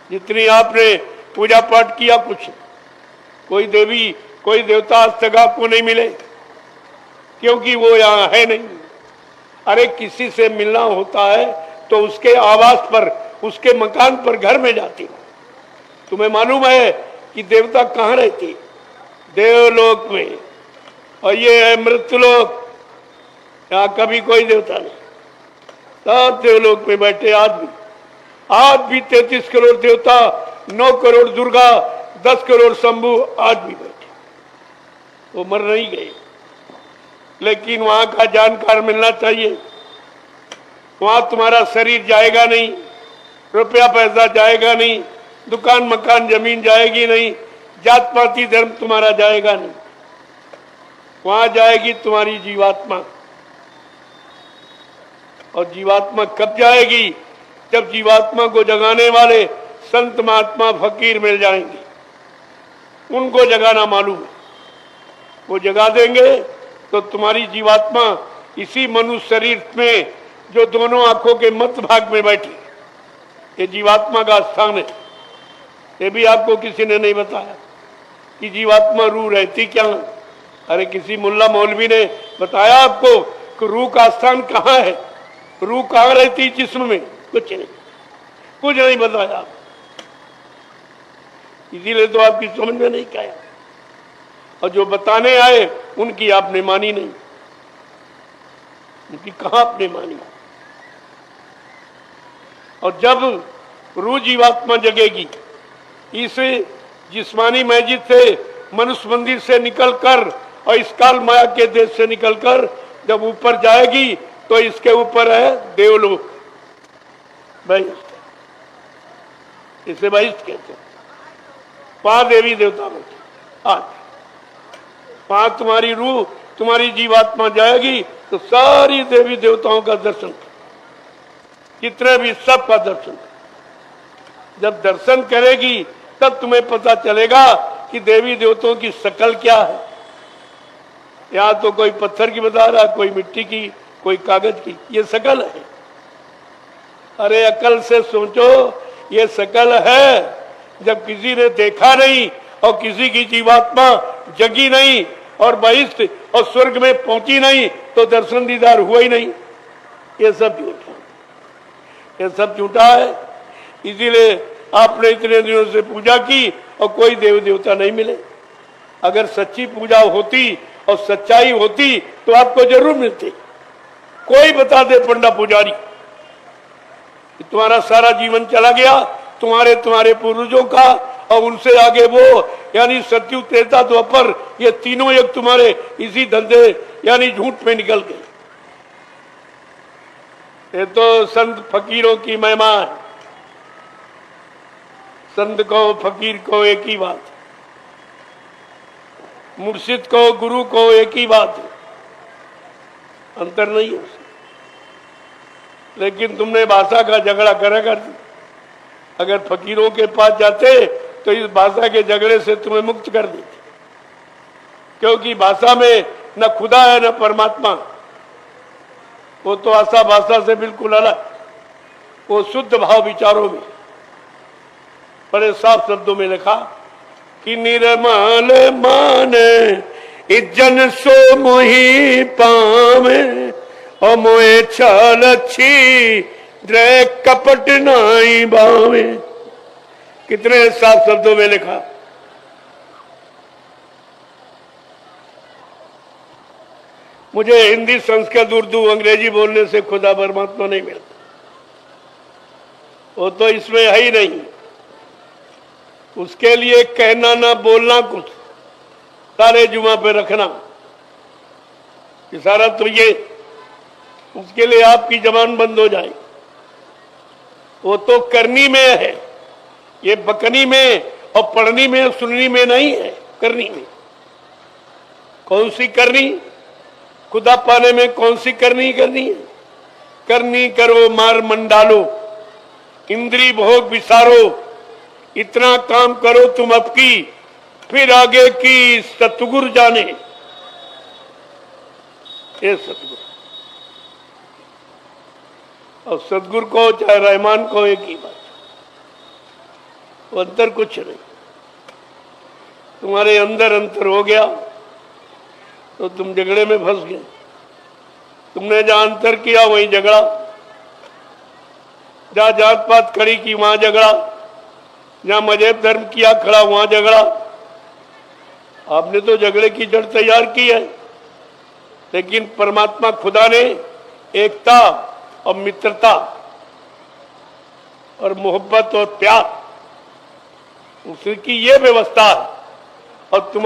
जितनी आपने पूजा पाठ किया कुछ, कोई देवी कोई देवता आज तक आपको नहीं मिले, क्योंकि वो यहाँ है नहीं। अरे किसी से मिलना होता है तो उसके आवास पर, उसके मकान पर, घर में जाती हो। तुम्हें मालूम है कि देवता कहाँ रहती? देवलोक में। और ये है मृत्युलोक, यहाँ कभी कोई देवता नहीं। सब देवलोक में बैठे आज भी 33 करोड़ देवता, 9 करोड़ दुर्गा, 10 करोड़ शंभु आज भी बैठे, वो मर नहीं गए। लेकिन वहां का जानकार मिलना चाहिए। वहां तुम्हारा शरीर जाएगा नहीं, रुपया पैसा जाएगा नहीं, दुकान मकान जमीन जाएगी नहीं, जात पाती धर्म तुम्हारा जाएगा नहीं। वहां जाएगी तुम्हारी जीवात्मा। और जीवात्मा कब जाएगी? जब जीवात्मा को जगाने वाले संत महात्मा फकीर मिल जाएंगे। उनको जगाना मालूम है, वो जगा देंगे तो तुम्हारी जीवात्मा इसी मनुष्य शरीर में, जो दोनों आंखों के मध्य भाग में बैठी, ये जीवात्मा का स्थान है। ये भी आपको किसी ने नहीं बताया कि जीवात्मा रूह रहती क्या। अरे किसी मुल्ला मौलवी ने बताया आपको कि रूह का स्थान कहाँ है, रूह कहाँ रहती जिस्म में? कुछ नहीं बताया। इसीलिए तो आपकी समझ में नहीं आया, और जो बताने आए उनकी आपने मानी नहीं। उनकी कहां आपने मानी? और जब रूह जीवात्मा जगेगी, इस जिस्मानी मस्जिद से, मनुष्य मंदिर से निकलकर और इस काल माया के देश से निकलकर जब ऊपर जाएगी तो इसके ऊपर है देवलोक, बहिष्ठ। इसे बहिष्ठ कहते हैं। 5 देवी देवता बैठे आज। 5 तुम्हारी रूह, तुम्हारी जीवात्मा जाएगी तो सारी देवी देवताओं का दर्शन, कितने भी सबका दर्शन। जब दर्शन करेगी तब तुम्हें पता चलेगा कि देवी देवताओं की शक्ल क्या है। यहाँ तो कोई पत्थर की बता रहा, कोई मिट्टी की, कोई कागज की, ये शक्ल है। अरे अकल से सोचो, ये शक्ल है। जब किसी ने देखा नहीं और किसी की जीवात्मा जगी नहीं और बहिष्ठ और स्वर्ग में पहुंची नहीं तो दर्शन दीदार हुआ ही नहीं। ये सब झूठा, ये सब झूठा है। इसीलिए आपने इतने दिनों से पूजा की और कोई देव देवता नहीं मिले। अगर सच्ची पूजा होती और सच्चाई होती तो आपको जरूर मिलती। कोई बता दे पंडा पुजारी, तुम्हारा सारा जीवन चला गया, तुम्हारे पूर्वजों का, और उनसे आगे वो, यानी सत्यु त्रेता द्वापर, ये तीनों युग तुम्हारे इसी धंधे यानी झूठ में निकल गए। ये तो संत फकीरों की महिमा है। संत को फकीर को एक ही बात, मुर्शिद को गुरु को एक ही बात है, अंतर नहीं है। लेकिन तुमने भाषा का झगड़ा करा कर दी। अगर फकीरों के पास जाते तो इस भाषा के झगड़े से तुम्हें मुक्त कर देते, क्योंकि भाषा में न खुदा है न परमात्मा। वो तो आशा भाषा से बिल्कुल अलग, वो शुद्ध भाव विचारों में। बड़े साफ शब्दों में लिखा कि निर्मल माने इज्जन सो मोही पावे और मोए छल अच्छी द्रे कपट नाई बावे। कितने साफ शब्दों में लिखा। मुझे हिंदी, संस्कृत, उर्दू, अंग्रेजी बोलने से खुदा परमात्मा नहीं मिलता, वो तो इसमें है ही नहीं। उसके लिए कहना ना बोलना कुछ, सारे जुमा पे रखना इशारा, तो ये उसके लिए आपकी जबान बंद हो जाए। वो तो करनी में है, ये बकनी में और पढ़नी में सुननी में नहीं है, करनी में। कौन सी करनी? खुदा पाने में कौन सी करनी है? करनी करो मार मंडालो, इंद्री भोग विसारो, इतना काम करो तुम अब की, फिर आगे की सतगुरु जाने। ये सतगुरु और सतगुरु को चाहे रहमान को एक ही बात। वो अंतर कुछ नहीं। तुम्हारे अंदर अंतर हो गया तो तुम झगड़े में फंस गए। तुमने जहां अंतर किया वहीं झगड़ा, जहां जात पात खड़ी की वहां झगड़ा, जहां मजहब धर्म किया खड़ा वहां झगड़ा। आपने तो झगड़े की जड़ तैयार की है, लेकिन परमात्मा खुदा ने एकता और मित्रता और मोहब्बत और प्यार, उसकी ये व्यवस्था है। और तुम